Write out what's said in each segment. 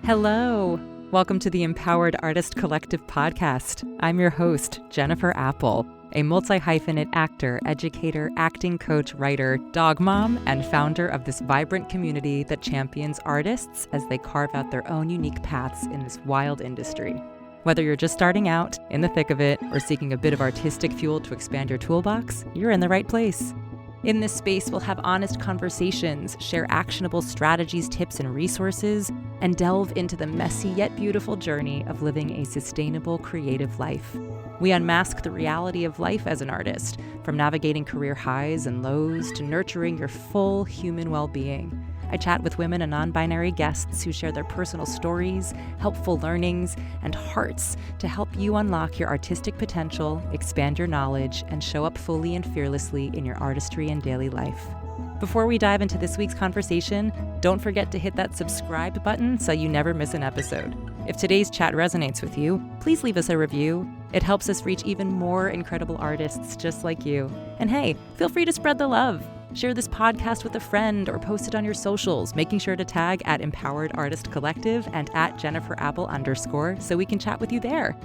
Hello. Welcome to the Empowered Artist Collective podcast. I'm your host, Jennifer Apple, a multi-hyphenate actor, educator, acting coach, writer, dog mom, and founder of this vibrant community that champions artists as they carve out their own unique paths in this wild industry. Whether you're just starting out, in the thick of it, or seeking a bit of artistic fuel to expand your toolbox, you're in the right place. In this space, we'll have honest conversations, share actionable strategies, tips, and resources, and delve into the messy yet beautiful journey of living a sustainable, creative life. We unmask the reality of life as an artist, from navigating career highs and lows to nurturing your full human well-being. I chat with women and non-binary guests who share their personal stories, helpful learnings, and hearts to help you unlock your artistic potential, expand your knowledge, and show up fully and fearlessly in your artistry and daily life. Before we dive into this week's conversation, don't forget to hit that subscribe button so you never miss an episode. If today's chat resonates with you, please leave us a review. It helps us reach even more incredible artists just like you. And hey, feel free to spread the love. Share this podcast with a friend or post it on your socials, making sure to tag at Empowered Artist Collective and at @JenniferApple_ so we can chat with you there.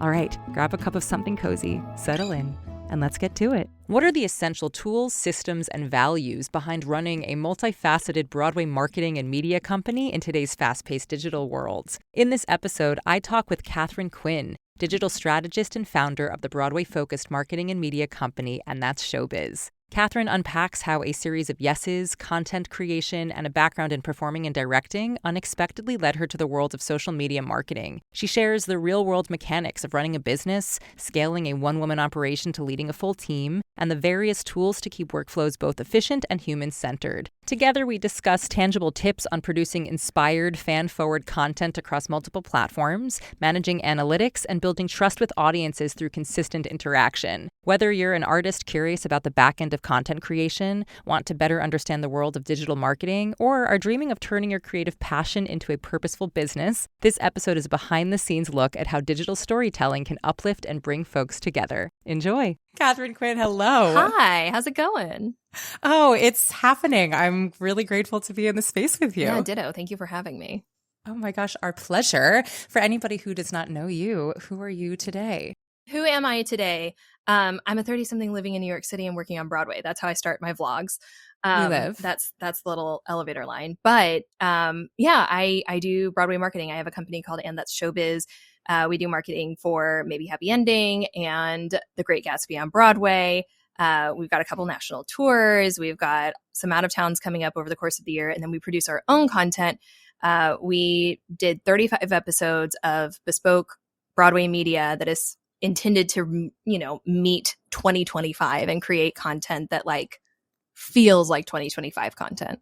All right, grab a cup of something cozy, settle in, and let's get to it. What are the essential tools, systems, and values behind running a multifaceted Broadway marketing and media company in today's fast-paced digital world? In this episode, I talk with Katharine Quinn, digital strategist and founder of the Broadway-focused marketing and media company, and that's Showbiz. Katharine unpacks how a series of yeses, content creation, and a background in performing and directing unexpectedly led her to the world of social media marketing. She shares the real-world mechanics of running a business, scaling a one-woman operation to leading a full team, and the various tools to keep workflows both efficient and human-centered. Together, we discuss tangible tips on producing inspired, fan-forward content across multiple platforms, managing analytics, and building trust with audiences through consistent interaction. Whether you're an artist curious about the back end of content creation, want to better understand the world of digital marketing, or are dreaming of turning your creative passion into a purposeful business, this episode is a behind-the-scenes look at how digital storytelling can uplift and bring folks together. Enjoy. Katharine Quinn, hello. Hi, how's it going? Oh, it's happening. I'm really grateful to be in the space with you. Yeah, ditto. Thank you for having me. Oh my gosh, our pleasure. For anybody who does not know you, who are you today? Who am I today? I'm a 30-something living in New York City and working on Broadway. That's how I start my vlogs. You live. That's the little elevator line. But I do Broadway marketing. I have a company called And That's Showbiz. We do marketing for Maybe Happy Ending and The Great Gatsby on Broadway. We've got a couple national tours. We've got some out of towns coming up over the course of the year. And then we produce our own content. We did 35 episodes of bespoke Broadway media that is intended to, meet 2025 and create content that feels like 2025 content.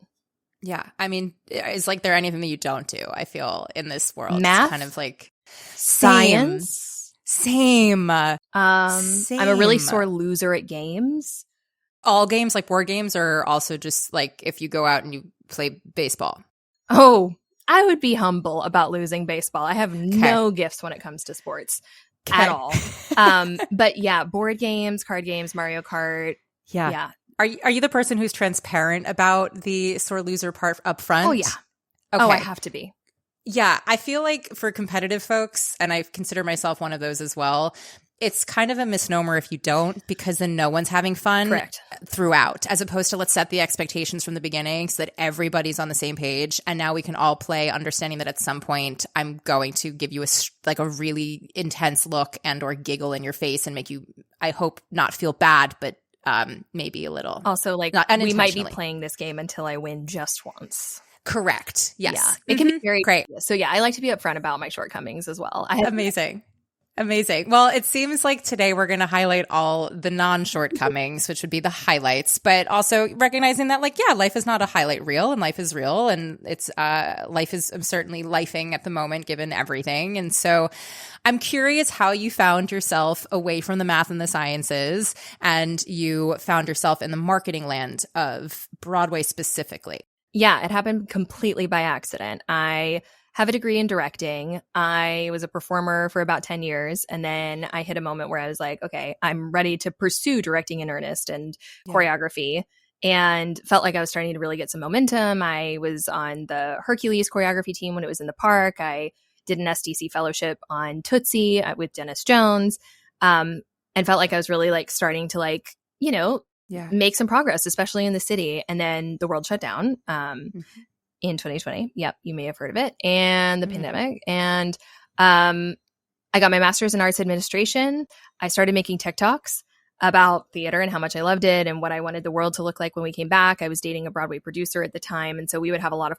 Yeah. I mean, is there anything that you don't do, I feel, in this world? Math? It's kind of like Science? Same. I'm a really sore loser at games. All games, like board games, or also just if you go out and you play baseball? Oh, I would be humble about losing baseball. I have no gifts when it comes to sports at all. But yeah, board games, card games, Mario Kart. Yeah. Are you the person who's transparent about the sore loser part up front? Oh, yeah. Okay. Oh, I have to be. Yeah. I feel like for competitive folks, and I consider myself one of those as well, it's kind of a misnomer if you don't, because then no one's having fun throughout, as opposed to let's set the expectations from the beginning so that everybody's on the same page. And now we can all play understanding that at some point I'm going to give you a really intense look and or giggle in your face and make you, I hope, not feel bad, but maybe a little. Also, we might be playing this game until I win just once. Correct. Yes. Yeah. It can be very great. So yeah, I like to be upfront about my shortcomings as well. Amazing. Well, it seems like today we're going to highlight all the non-shortcomings, which would be the highlights, but also recognizing that life is not a highlight reel and life is real, and it's life is certainly lifing at the moment given everything. And so I'm curious how you found yourself away from the math and the sciences and you found yourself in the marketing land of Broadway specifically. Yeah, it happened completely by accident. I have a degree in directing. I was a performer for about 10 years. And then I hit a moment where I was like, okay, I'm ready to pursue directing in earnest and choreography. and felt like I was starting to really get some momentum. I was on the Hercules choreography team when it was in the park. I did an SDC fellowship on Tootsie with Dennis Jones, and felt like I was really like starting to like, make some progress, especially in the city. And then the world shut down in 2020. Yep, you may have heard of it. And the pandemic. And I got my master's in arts administration. I started making TikToks about theater and how much I loved it and what I wanted the world to look like when we came back. I was dating a Broadway producer at the time. And so we would have a lot of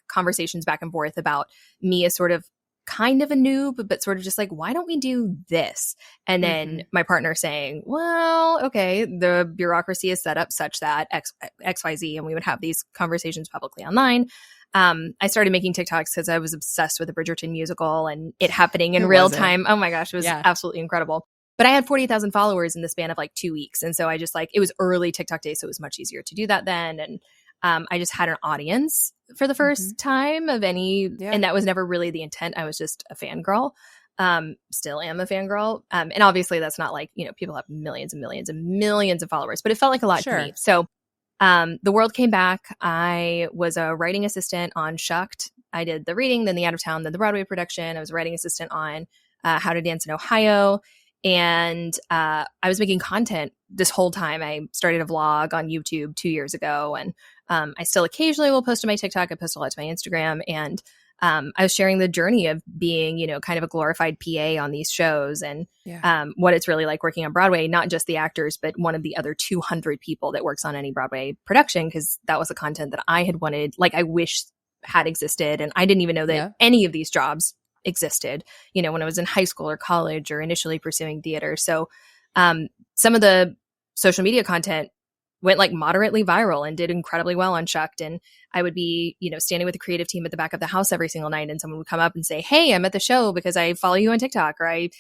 conversations back and forth about me as sort of kind of a noob, but sort of just like, why don't we do this? And then my partner saying, well, okay, the bureaucracy is set up such that XYZ, and we would have these conversations publicly online. I started making TikToks because I was obsessed with the Bridgerton musical and it happening in real time. Oh my gosh, it was absolutely incredible. But I had 40,000 followers in the span of like 2 weeks. And so I just it was early TikTok days, so it was much easier to do that then. And I just had an audience for the first time of any, and that was never really the intent. I was just a fangirl. Still am a fangirl. And obviously that's not like, people have millions and millions and millions of followers, but it felt like a lot to me. So the world came back. I was a writing assistant on Shucked. I did the reading, then the out of town, then the Broadway production. I was a writing assistant on How to Dance in Ohio. And I was making content this whole time. I started a vlog on YouTube 2 years ago, and I still occasionally will post to my TikTok. I post a lot to my Instagram, and I was sharing the journey of being, kind of a glorified PA on these shows, and what it's really like working on Broadway, not just the actors, but one of the other 200 people that works on any Broadway production, because that was the content that I had wanted, like I wish had existed. And I didn't even know that any of these jobs existed, when I was in high school or college or initially pursuing theater. So some of the social media content went like moderately viral and did incredibly well on Shucked. And I would be, standing with the creative team at the back of the house every single night, and someone would come up and say, hey, I'm at the show because I follow you on TikTok, or I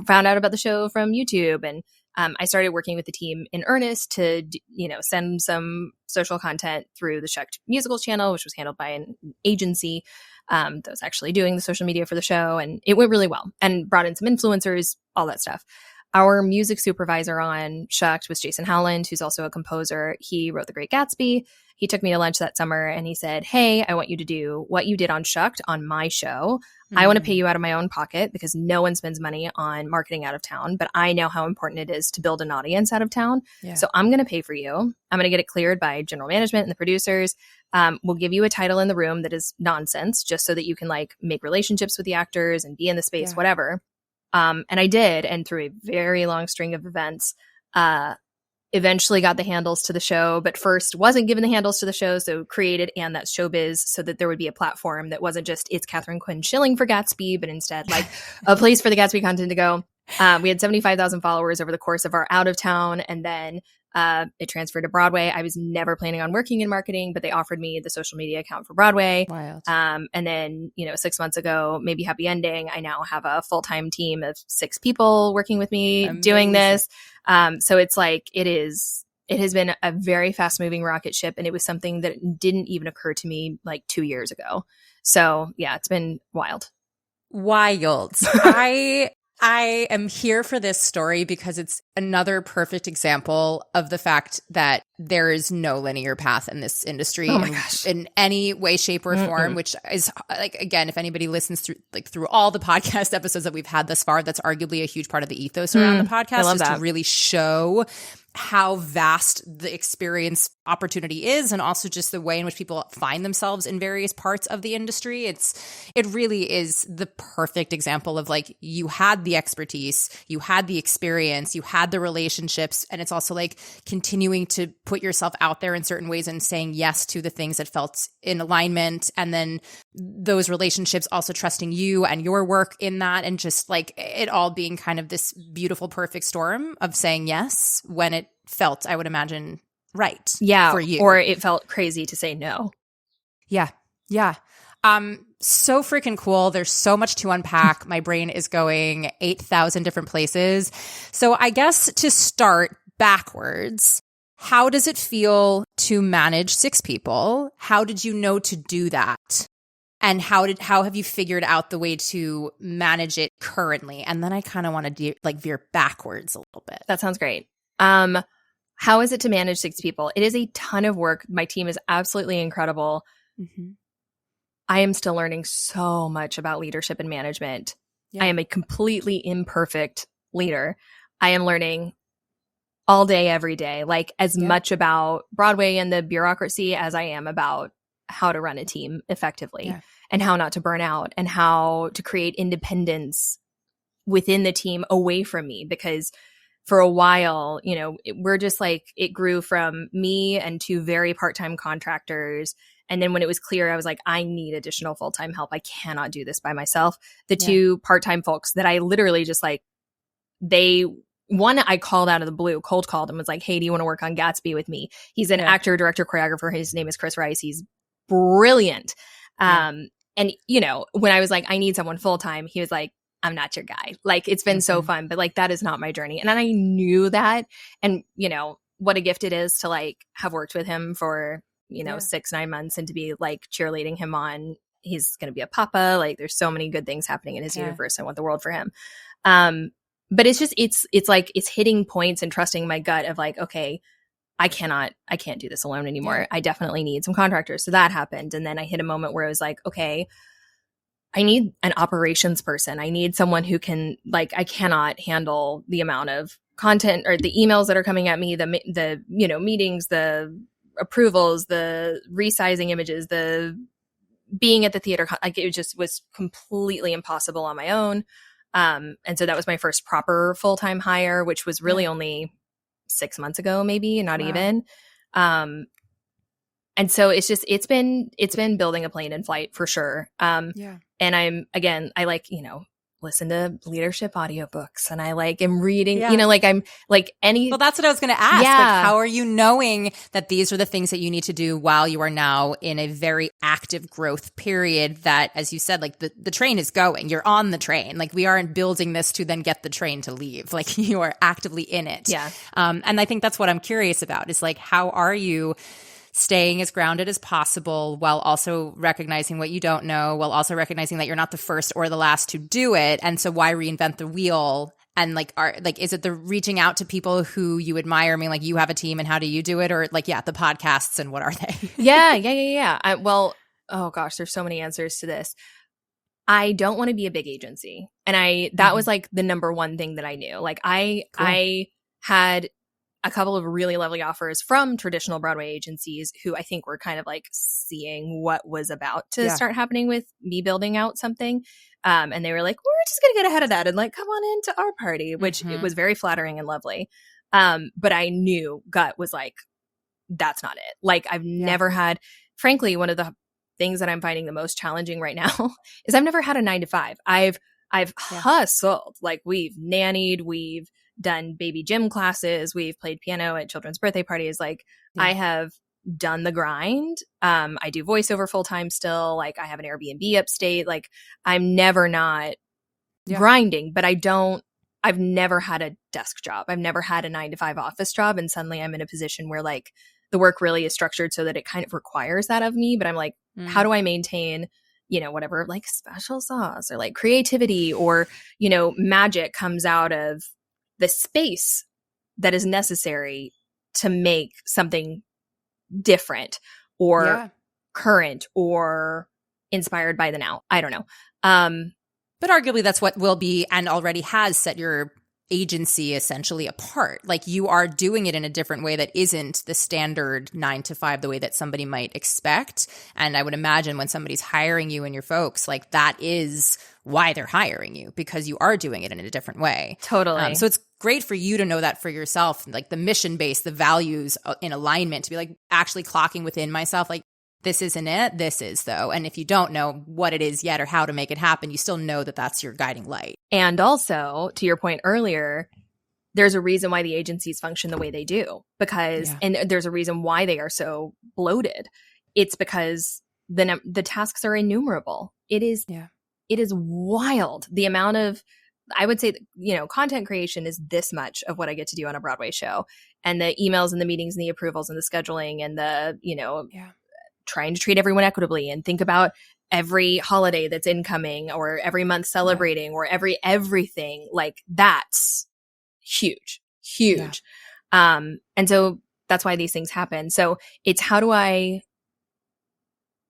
found out about the show from YouTube. And I started working with the team in earnest to, send some social content through the Shucked musical channel, which was handled by an agency that was actually doing the social media for the show. And it went really well and brought in some influencers, all that stuff. Our music supervisor on Shucked was Jason Howland, who's also a composer. He wrote The Great Gatsby. He took me to lunch that summer and he said, hey, I want you to do what you did on Shucked on my show. I want to pay you out of my own pocket because no one spends money on marketing out of town, but I know how important it is to build an audience out of town. So I'm going to pay for you. I'm going to get it cleared by general management and the producers. We'll give you a title in the room that is nonsense, just so that you can like make relationships with the actors and be in the space, whatever. And I did. And through a very long string of events, eventually got the handles to the show, but first wasn't given the handles to the show. So created And That's Showbiz so that there would be a platform that wasn't just it's Katharine Quinn shilling for Gatsby, but instead like a place for the Gatsby content to go. We had 75,000 followers over the course of our out of town. And then it transferred to Broadway. I was never planning on working in marketing, but they offered me the social media account for Broadway. Wild. And then, 6 months ago, maybe happy ending, I now have a full-time team of 6 people working with me doing this. So it's like, it has been a very fast moving rocket ship. And it was something that didn't even occur to me like 2 years ago. So yeah, it's been wild. Wild. I am here for this story because it's another perfect example of the fact that there is no linear path in this industry in any way, shape, or form, which is like, again, if anybody listens through all the podcast episodes that we've had thus far, that's arguably a huge part of the ethos around the podcast, is to really show how vast the experience opportunity is, and also just the way in which people find themselves in various parts of the industry. It really is the perfect example of like, you had the expertise, you had the experience, you had the relationships, and it's also like continuing to put yourself out there in certain ways and saying yes to the things that felt in alignment, and then those relationships also trusting you and your work in that, and just like it all being kind of this beautiful, perfect storm of saying yes when it felt, I would imagine, right for you. Or it felt crazy to say no. Yeah. So freaking cool. There's so much to unpack. My brain is going 8,000 different places. So I guess to start backwards, how does it feel to manage 6 people? How did you know to do that? And how have you figured out the way to manage it currently? And then I kind of want to veer backwards a little bit. That sounds great. How is it to manage 6 people? It is a ton of work. My team is absolutely incredible. Mm-hmm. I am still learning so much about leadership and management. Yeah. I am a completely imperfect leader. I am learning all day, every day, like as much about Broadway and the bureaucracy as I am about how to run a team effectively and how not to burn out and how to create independence within the team away from me. Because for a while, you know, we're just like, it grew from me and 2 very part-time contractors. And then when it was clear, I was like, I need additional full-time help. I cannot do this by myself. The 2 part-time folks that I literally just like, one I called out of the blue, cold called and was like, hey, do you want to work on Gatsby with me? He's an actor, director, choreographer. His name is Chris Rice. He's brilliant. And, you know, when I was like, I need someone full-time, he was like, I'm not your guy. Like, it's been so fun, but like, that is not my journey. And I knew that. And, you know, what a gift it is to like have worked with him for, you know, 6-9 months and to be like cheerleading him on, he's going to be a papa. Like, there's so many good things happening in his universe. I want the world for him. But it's just, it's like, it's hitting points and trusting my gut of like, okay, I can't do this alone anymore. I definitely need some contractors. So that happened. And then I hit a moment where I was like, okay, I need an operations person. I need someone who can, like, I cannot handle the amount of content or the emails that are coming at me, the you know, meetings, the approvals, the resizing images, the being at the theater. Like, it just was completely impossible on my own. And so that was my first proper full-time hire, which was really only 6 months ago, maybe not even. And so it's been building a plane in flight for sure. And I like, you know, listen to leadership audiobooks and I like am reading, you know, like I'm like Well, that's what I was going to ask. Like, how are you knowing that these are the things that you need to do while you are now in a very active growth period that, as you said, like the train is going, you're on the train. Like, we aren't building this to then get the train to leave. Like, you are actively in it. And I think that's what I'm curious about is like, how are you staying as grounded as possible while also recognizing what you don't know, while also recognizing that you're not the first or the last to do it. And so why reinvent the wheel? And like, is it the reaching out to people who you admire? I mean, like, you have a team and how do you do it? Or like, the podcasts and what are they? Well, oh gosh, there's so many answers to this. I don't want to be a big agency. And that was like the number one thing that I knew. Like I had a couple of really lovely offers from traditional Broadway agencies who I think were kind of like seeing what was about to start happening with me building out something. And they were like, we're just going to get ahead of that and like, come on into our party, which it was very flattering and lovely. But I knew gut was like, that's not it. Like, I've never had, frankly, one of the things that I'm finding the most challenging right now is I've never had a 9 to 5. I've hustled. Like, we've nannied, we've done baby gym classes, we've played piano at children's birthday parties. Like, I have done the grind. I do voiceover full time still. Like, I have an Airbnb upstate. Like, I'm never not grinding, but I've never had a desk job. I've never had a 9 to 5 office job. And suddenly I'm in a position where like the work really is structured so that it kind of requires that of me. But I'm like, how do I maintain, you know, whatever, like special sauce or like creativity or, you know, magic comes out of the space that is necessary to make something different or current or inspired by the now. I don't know. But arguably that's what will be and already has set your agency essentially apart. Like, you are doing it in a different way that isn't the standard 9 to 5, the way that somebody might expect. And I would imagine when somebody's hiring you and your folks, like, that is why they're hiring you, because you are doing it in a different way. Totally. So it's great for you to know that for yourself, like the mission base, the values in alignment, to be like actually clocking within myself, like, this isn't it, this is though. And if you don't know what it is yet or how to make it happen, you still know that that's your guiding light. And also, to your point earlier, there's a reason why the agencies function the way they do, because, and there's a reason why they are so bloated. It's because the tasks are innumerable. It is wild. The amount of, I would say, you know, content creation is this much of what I get to do on a Broadway show, and the emails and the meetings and the approvals and the scheduling and the, you know, trying to treat everyone equitably and think about every holiday that's incoming or every month celebrating or everything, like, that's huge. And so that's why these things happen. So it's how do I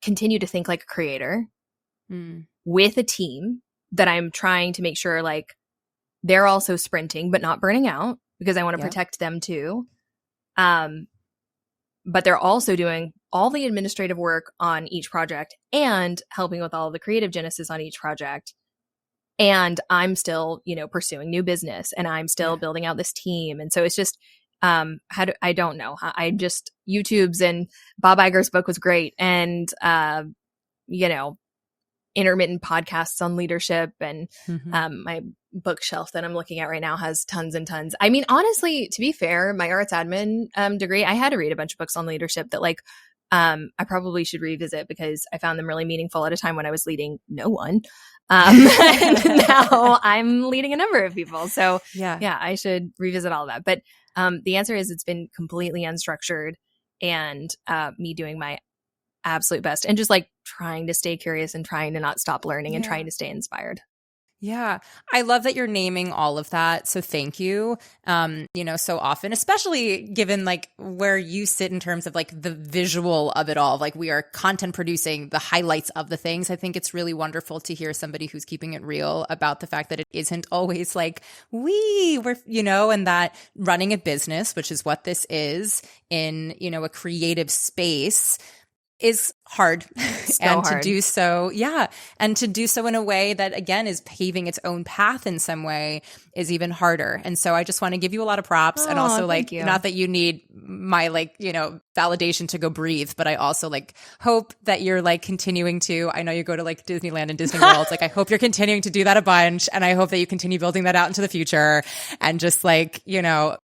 continue to think like a creator with a team that I'm trying to make sure like they're also sprinting but not burning out, because I want to protect them too. But they're also doing all the administrative work on each project and helping with all the creative genesis on each project. And I'm still, pursuing new business, and I'm still building out this team. And so it's just, I don't know. I just, YouTube's and Bob Iger's book was great. And, intermittent podcasts on leadership, and my bookshelf that I'm looking at right now has tons and tons. I mean, honestly, to be fair, my arts admin degree, I had to read a bunch of books on leadership that like I probably should revisit, because I found them really meaningful at a time when I was leading no one. And now I'm leading a number of people. So yeah, I should revisit all of that. But the answer is it's been completely unstructured, and me doing my absolute best and just like trying to stay curious and trying to not stop learning and trying to stay inspired. Yeah. I love that you're naming all of that. So thank you. So often, especially given like where you sit in terms of like the visual of it all, like we are content producing the highlights of the things. I think it's really wonderful to hear somebody who's keeping it real about the fact that it isn't always like we're, and that running a business, which is what this is in, a creative space, is hard. And hard. to do so, and to do so in a way that, again, is paving its own path in some way is even harder. And so I just want to give you a lot of props, and also like, not that you need my validation to go breathe, but I also like hope that you're like continuing to, I know you go to like Disneyland and Disney World, like I hope you're continuing to do that a bunch, and I hope that you continue building that out into the future, and just like,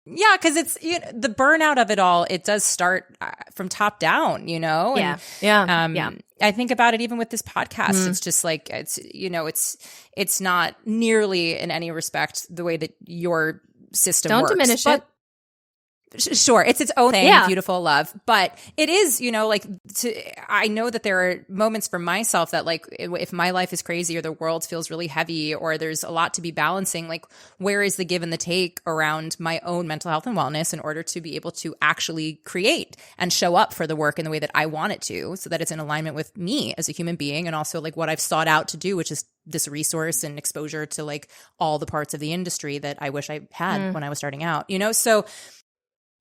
yeah, because it's the burnout of it all. It does start from top down, And, I think about it even with this podcast. It's just like it's not nearly in any respect the way that your system Don't works. diminish it. Sure, it's its own thing, beautiful love. But it is, I know that there are moments for myself that like, if my life is crazy or the world feels really heavy or there's a lot to be balancing, like where is the give and the take around my own mental health and wellness in order to be able to actually create and show up for the work in the way that I want it to, so that it's in alignment with me as a human being, and also like what I've sought out to do, which is this resource and exposure to like all the parts of the industry that I wish I had when I was starting out, So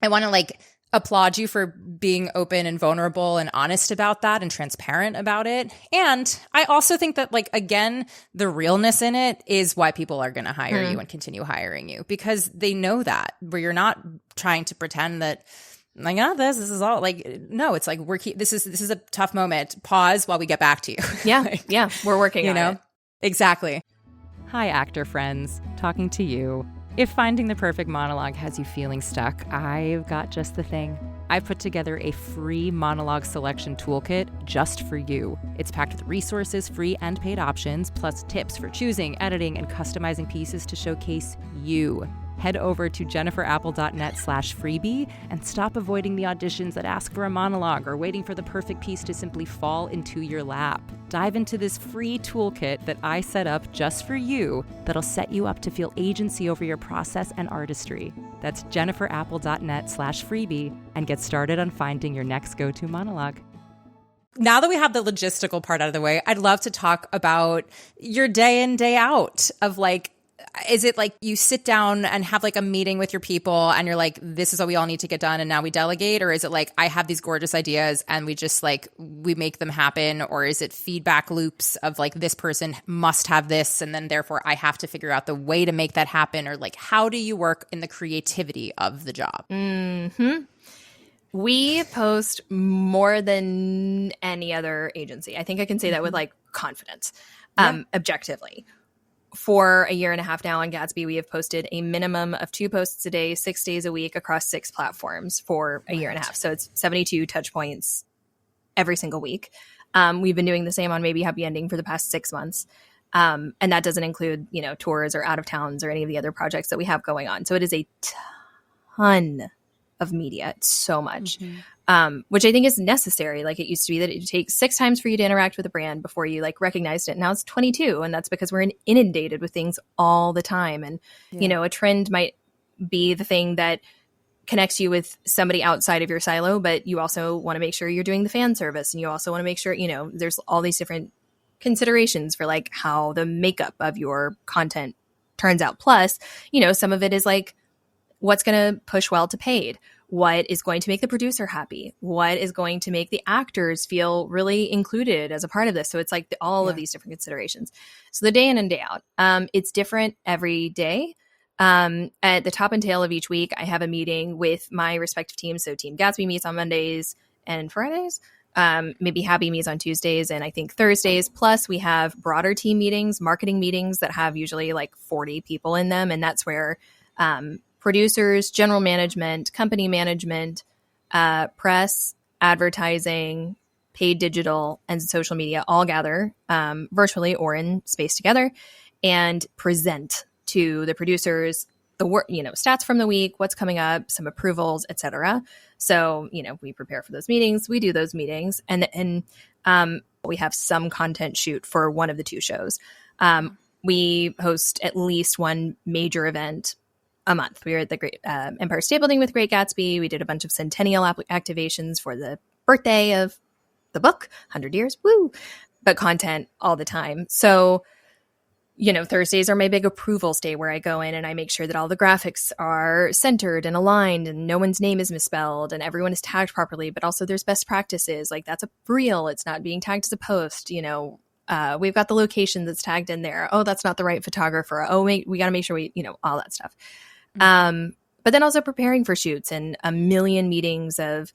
I want to like applaud you for being open and vulnerable and honest about that and transparent about it. And I also think that like, again, the realness in it is why people are going to hire you and continue hiring you, because they know that, where you're not trying to pretend that I got this is all like, no, it's like this is a tough moment. Pause while we get back to you. Yeah. We're working on it. Exactly. Hi, actor friends. Talking to you. If finding the perfect monologue has you feeling stuck, I've got just the thing. I put together a free monologue selection toolkit just for you. It's packed with resources, free and paid options, plus tips for choosing, editing, and customizing pieces to showcase you. Head over to jenniferapple.net/freebie and stop avoiding the auditions that ask for a monologue or waiting for the perfect piece to simply fall into your lap. Dive into this free toolkit that I set up just for you that'll set you up to feel agency over your process and artistry. That's jenniferapple.net/freebie and get started on finding your next go-to monologue. Now that we have the logistical part out of the way, I'd love to talk about your day in, day out of like, is it like you sit down and have like a meeting with your people and you're like, this is what we all need to get done and now we delegate? Or is it like, I have these gorgeous ideas and we just like, we make them happen? Or is it feedback loops of like, this person must have this and then therefore I have to figure out the way to make that happen? Or like, how do you work in the creativity of the job? We post more than any other agency. I think I can say that with like confidence, objectively. For a year and a half now on Gatsby, we have posted a minimum of 2 posts a day, 6 days a week across 6 platforms for a year and a half. So it's 72 touch points every single week. We've been doing the same on Maybe Happy Ending for the past 6 months. And that doesn't include, tours or out of towns or any of the other projects that we have going on. So it is a ton of media. It's so much, which I think is necessary. Like it used to be that it takes 6 times for you to interact with a brand before you like recognized it. Now it's 22. And that's because we're inundated with things all the time. And, a trend might be the thing that connects you with somebody outside of your silo, but you also want to make sure you're doing the fan service, and you also want to make sure, there's all these different considerations for like how the makeup of your content turns out. Plus, some of it is like what's going to push well to paid, what is going to make the producer happy, what is going to make the actors feel really included as a part of this. So it's like all of these different considerations. So the day in and day out, it's different every day. At the top and tail of each week, I have a meeting with my respective teams. So Team Gatsby meets on Mondays and Fridays. Maybe Happy meets on Tuesdays and I think Thursdays. Plus we have broader team meetings, marketing meetings that have usually like 40 people in them. And that's where producers, general management, company management, press, advertising, paid digital, and social media all gather virtually or in space together and present to the producers the work, stats from the week, what's coming up, some approvals, etc. So, we prepare for those meetings, we do those meetings, and we have some content shoot for one of the two shows. We host at least one major event a month. We were at the Great Empire State Building with Great Gatsby. We did a bunch of centennial activations for the birthday of the book, 100 years, woo! But content all the time. So, Thursdays are my big approvals day where I go in and I make sure that all the graphics are centered and aligned and no one's name is misspelled and everyone is tagged properly, but also there's best practices. Like that's a reel. It's not being tagged as a post. We've got the location that's tagged in there. Oh, that's not the right photographer. Oh, we got to make sure all that stuff. Mm-hmm. But then also preparing for shoots and a million meetings of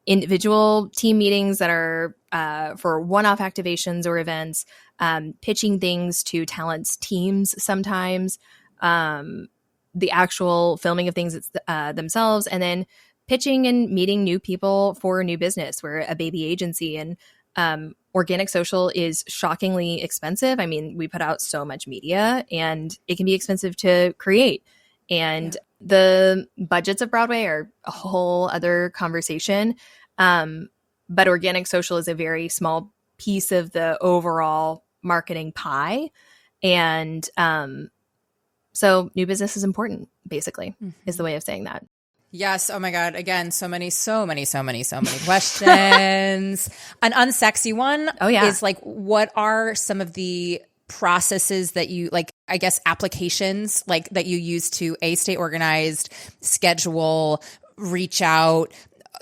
individual team meetings that are for one-off activations or events, pitching things to talents teams sometimes, the actual filming of things themselves, and then pitching and meeting new people for new business. We're a baby agency, and organic social is shockingly expensive. I mean, we put out so much media and it can be expensive to create. And the budgets of Broadway are a whole other conversation. But organic social is a very small piece of the overall marketing pie. And so new business is important, basically, is the way of saying that. Yes. Oh my God. Again, so many questions. An unsexy one is like, what are some of the processes that you like, I guess, applications like that you use to stay organized, schedule, reach out,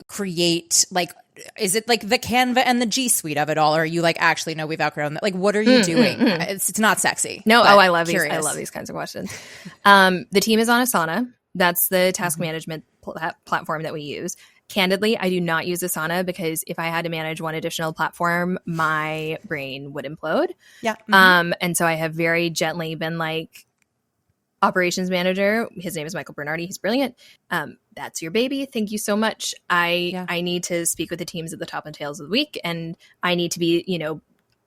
create, like, is it like the Canva and the G Suite of it all? Or are you like, actually, no, we've outgrown that? Like, what are you doing? It's not sexy. No. I love these. I love these kinds of questions. The team is on Asana. That's the task management platform that we use. Candidly, I do not use Asana because if I had to manage one additional platform, my brain would implode. Yeah. And so I have very gently been like, operations manager, his name is Michael Bernardi. He's brilliant. That's your baby. Thank you so much. I need to speak with the teams at the top and tails of the week, and I need to be,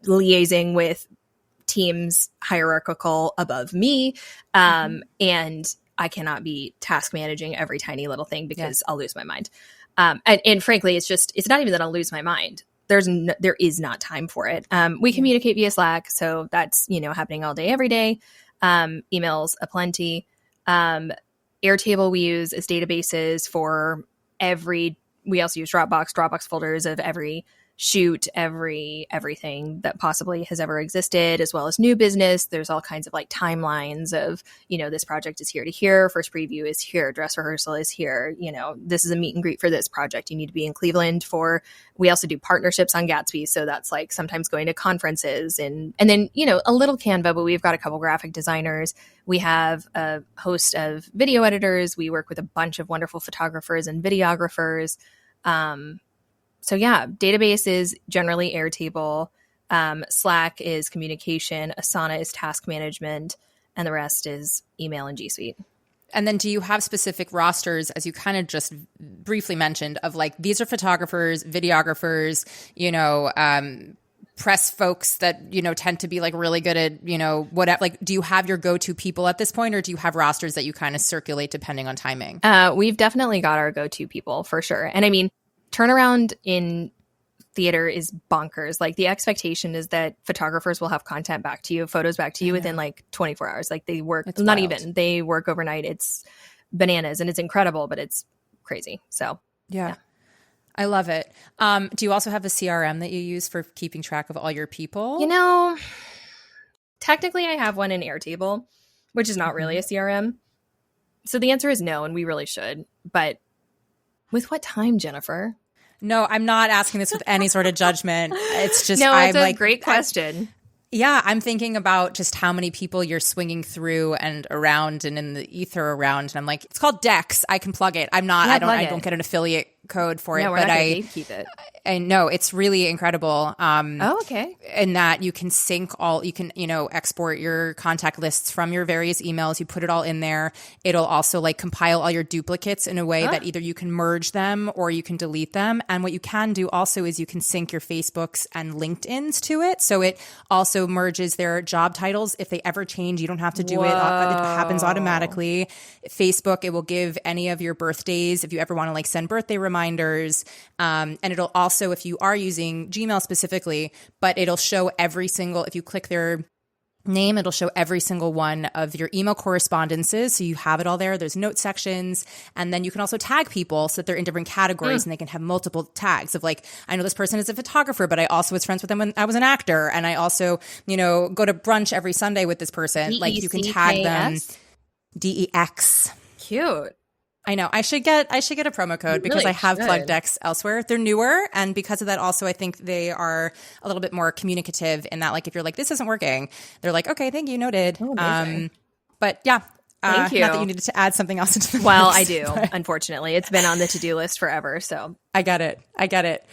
liaising with teams hierarchical above me. And I cannot be task managing every tiny little thing because I'll lose my mind. And frankly, it's not even that I'll lose my mind. There is not time for it. We communicate via Slack. So that's, happening all day, every day. Emails aplenty. Airtable we use as databases for we also use Dropbox folders of every shoot, everything that possibly has ever existed, as well as new business. There's all kinds of like timelines of, this project is here to here, first preview is here, dress rehearsal is here, this is a meet and greet for this project. You need to be in Cleveland we also do partnerships on Gatsby. So that's like sometimes going to conferences and then, a little Canva, but we've got a couple graphic designers. We have a host of video editors. We work with a bunch of wonderful photographers and videographers. So database is generally Airtable. Slack is communication. Asana is task management. And the rest is email and G Suite. And then do you have specific rosters, as you kind of just briefly mentioned, of like, these are photographers, videographers, press folks that, tend to be like really good at, whatever, like, do you have your go-to people at this point, or do you have rosters that you kind of circulate depending on timing? We've definitely got our go-to people for sure. And I mean, turnaround in theater is bonkers. Like the expectation is that photographers will have content back to you, photos back to you within like 24 hours. Like they work, they work overnight. It's bananas and it's incredible, but it's crazy. So yeah. I love it. Do you also have a CRM that you use for keeping track of all your people? You know, technically I have one in Airtable, which is not really a CRM. So the answer is no, and we really should. But with what time, Jennifer? No, I'm not asking this with any sort of judgment. It's just, no, it's a great question. Yeah, I'm thinking about just how many people you're swinging through and around and in the ether around. And I'm like, it's called Dex. I can plug it. I'm not, I don't get an affiliate code for it, we're but not gonna gatekeep it. I know it's really incredible. Okay. In that you can sync all, you can, export your contact lists from your various emails. You put it all in there. It'll also like compile all your duplicates in a way that either you can merge them or you can delete them. And what you can do also is you can sync your Facebooks and LinkedIn's to it. So it also merges their job titles. If they ever change, you don't have to do it. It happens automatically. Facebook, it will give any of your birthdays if you ever want to like send birthday reminders. And it'll also, if you are using Gmail specifically, but it'll show every single, if you click their name, it'll show every single one of your email correspondences. So you have it all there. There's note sections. And then you can also tag people so that they're in different categories and they can have multiple tags of like, I know this person is a photographer, but I also was friends with them when I was an actor. And I also, go to brunch every Sunday with this person. D-E-C-K-S? Like you can tag them. DEX. Cute. I know. I should get a promo code because really I have should. plugged Dex elsewhere. They're newer, and because of that, also I think they are a little bit more communicative in that, like, if you're like, this isn't working, they're like, okay, thank you, noted. Oh, amazing. But yeah, thank you. Not that you needed to add something else into the Well, mix, I do. but Unfortunately, it's been on the to-do list forever. So I get it.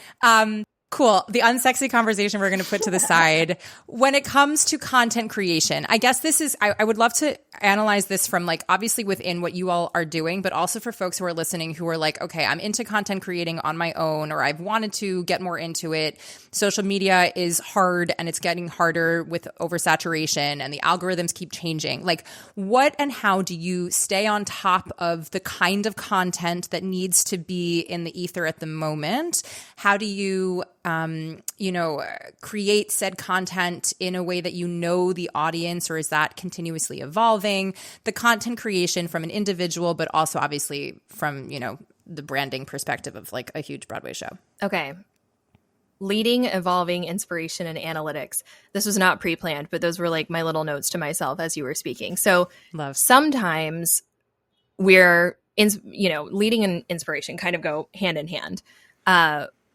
Cool. The unsexy conversation we're going to put to the side. When it comes to content creation, I guess this is, I would love to analyze this from like obviously within what you all are doing, but also for folks who are listening who are like, okay, I'm into content creating on my own, or I've wanted to get more into it. Social media is hard and it's getting harder with oversaturation and the algorithms keep changing. Like, what and how do you stay on top of the kind of content that needs to be in the ether at the moment? How do you create said content in a way that the audience, or is that continuously evolving? The content creation from an individual, but also obviously from, the branding perspective of like a huge Broadway show. Okay. Leading, evolving, inspiration, and analytics. This was not pre-planned, but those were like my little notes to myself as you were speaking. So sometimes we're, leading and inspiration kind of go hand in hand.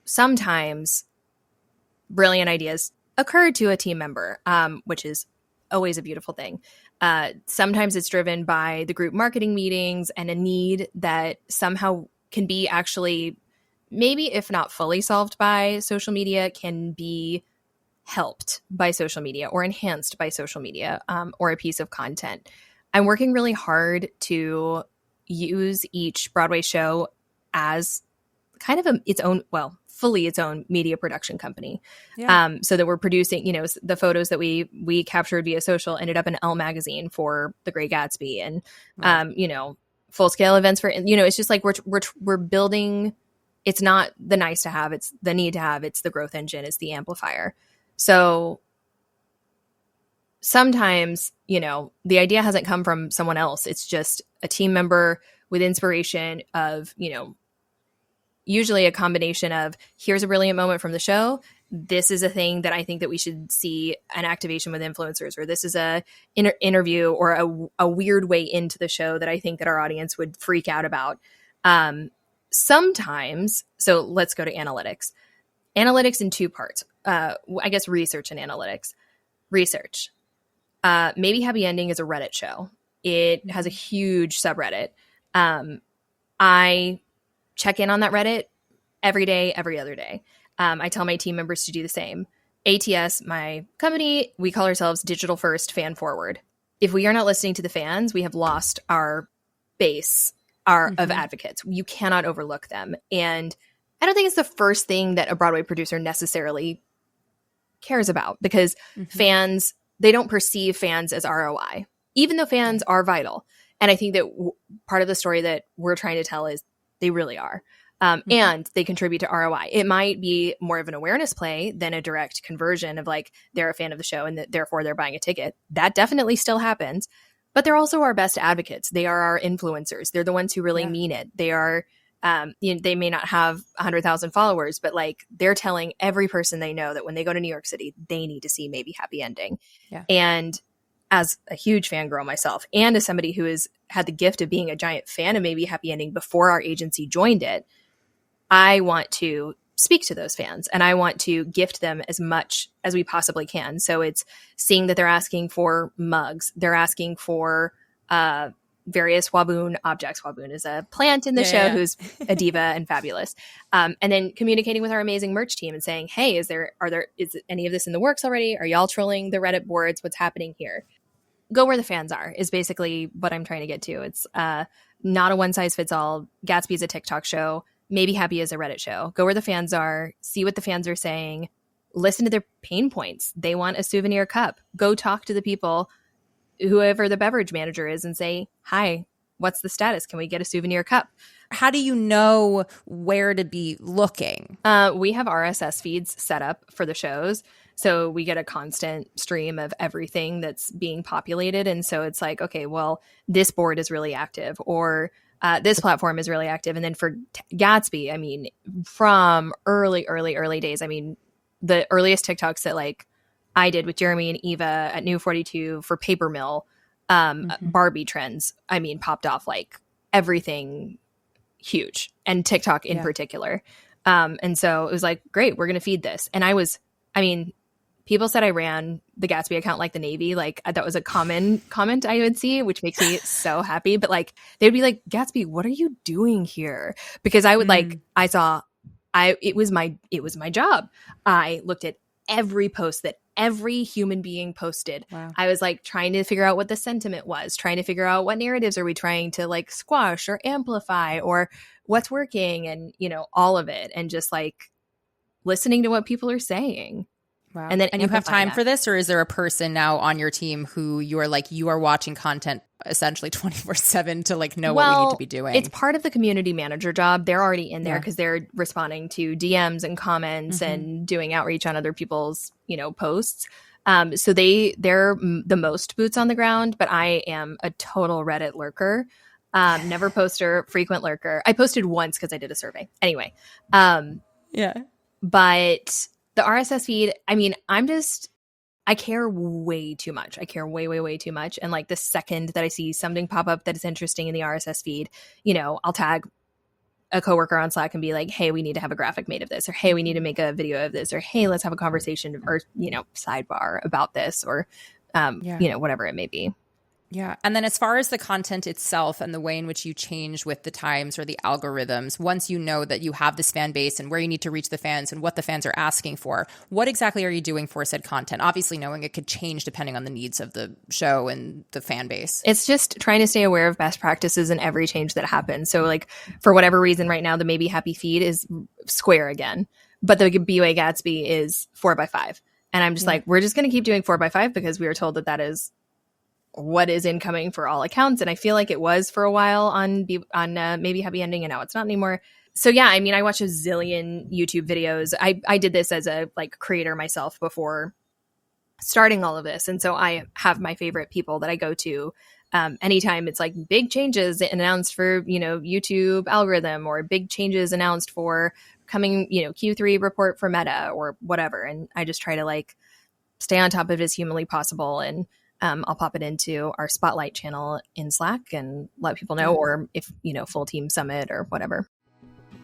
Sometimes brilliant ideas occur to a team member, which is always a beautiful thing. Sometimes it's driven by the group marketing meetings and a need that somehow can be actually, maybe if not fully solved by social media, can be helped by social media or enhanced by social media, or a piece of content. I'm working really hard to use each Broadway show as kind of fully its own media production company. Yeah. So that we're producing, the photos that we captured via social ended up in Elle magazine for The Great Gatsby, and right. Full scale events for, it's just like we're building. It's not the nice to have, it's the need to have, it's the growth engine, it's the amplifier. So sometimes, the idea hasn't come from someone else. It's just a team member with inspiration of, usually a combination of, here's a brilliant moment from the show. This is a thing that I think that we should see an activation with influencers, or this is a interview or a weird way into the show that I think that our audience would freak out about. Sometimes, so let's go to analytics. Analytics in two parts. I guess research and analytics. Research. Maybe Happy Ending is a Reddit show. It has a huge subreddit. I check in on that Reddit every day, every other day. I tell my team members to do the same. ATS, my company, we call ourselves Digital First, Fan Forward. If we are not listening to the fans, we have lost our base of advocates. You cannot overlook them. And I don't think it's the first thing that a Broadway producer necessarily cares about, because fans, they don't perceive fans as ROI, even though fans are vital. And I think that part of the story that we're trying to tell is they really are. And they contribute to ROI. It might be more of an awareness play than a direct conversion of like, they're a fan of the show and therefore they're buying a ticket. That definitely still happens. but they're also our best advocates. They are our influencers. They're the ones who really mean it. They are, they may not have 100,000 followers, but like they're telling every person they know that when they go to New York City, they need to see Maybe Happy Ending. Yeah. And as a huge fangirl myself, and as somebody who has had the gift of being a giant fan of Maybe Happy Ending before our agency joined it, I want to speak to those fans and I want to gift them as much as we possibly can. So it's seeing that they're asking for mugs. They're asking for various Waboon objects. Waboon is a plant in the show who's a diva and fabulous. And then communicating with our amazing merch team and saying, hey, is any of this in the works already? Are y'all trolling the Reddit boards? What's happening here? Go where the fans are is basically what I'm trying to get to. It's not a one size fits all. Gatsby is a TikTok show. Maybe Happy is a Reddit show. Go where the fans are, see what the fans are saying, listen to their pain points. They want a souvenir cup. Go talk to the people, whoever the beverage manager is, and say, hi, what's the status? Can we get a souvenir cup? How do you know where to be looking? We have RSS feeds set up for the shows. So we get a constant stream of everything that's being populated. And so it's like, okay, well, this board is really active, or this platform is really active. And then for Gatsby, I mean, from early days, I mean, the earliest TikToks that like I did with Jeremy and Eva at New 42 for Paper Mill, Barbie trends, I mean, popped off like everything huge, and TikTok in particular. And so it was like, great, we're going to feed this. And people said I ran the Gatsby account like the Navy. Like that was a common comment I would see, which makes me so happy. But like, they'd be like, Gatsby, what are you doing here? Because I would it was my job. I looked at every post that every human being posted. Wow. I was like trying to figure out what the sentiment was, trying to figure out what narratives are we trying to like squash or amplify, or what's working, and all of it. And just like listening to what people are saying. Wow. And you have time for this, or is there a person now on your team who you are watching content essentially 24/7 to like know what we need to be doing? It's part of the community manager job. They're already in there because they're responding to DMs and comments and doing outreach on other people's, posts. So they're the most boots on the ground, but I am a total Reddit lurker. Never poster, frequent lurker. I posted once because I did a survey. Anyway. But the RSS feed, I mean, I care way too much. I care way, way, way too much. And like the second that I see something pop up that is interesting in the RSS feed, I'll tag a coworker on Slack and be like, hey, we need to have a graphic made of this, or hey, we need to make a video of this, or hey, let's have a conversation or, sidebar about this, or, whatever it may be. Yeah. And then as far as the content itself and the way in which you change with the times or the algorithms, once you know that you have this fan base and where you need to reach the fans and what the fans are asking for, what exactly are you doing for said content? Obviously knowing it could change depending on the needs of the show and the fan base. It's just trying to stay aware of best practices in every change that happens. So like for whatever reason right now, the Maybe Happy feed is square again, but the BOA Gatsby is 4x5. And I'm just like, we're just going to keep doing 4x5 because we were told that is what is incoming for all accounts. And I feel like it was for a while on Maybe Happy Ending, and now it's not anymore. So yeah, I mean, I watch a zillion YouTube videos. I did this as a like creator myself before starting all of this. And so I have my favorite people that I go to anytime it's like big changes announced for, YouTube algorithm, or big changes announced for coming, Q3 report for Meta or whatever. And I just try to like stay on top of it as humanly possible. And I'll pop it into our Spotlight channel in Slack and let people know, or if, full team summit or whatever.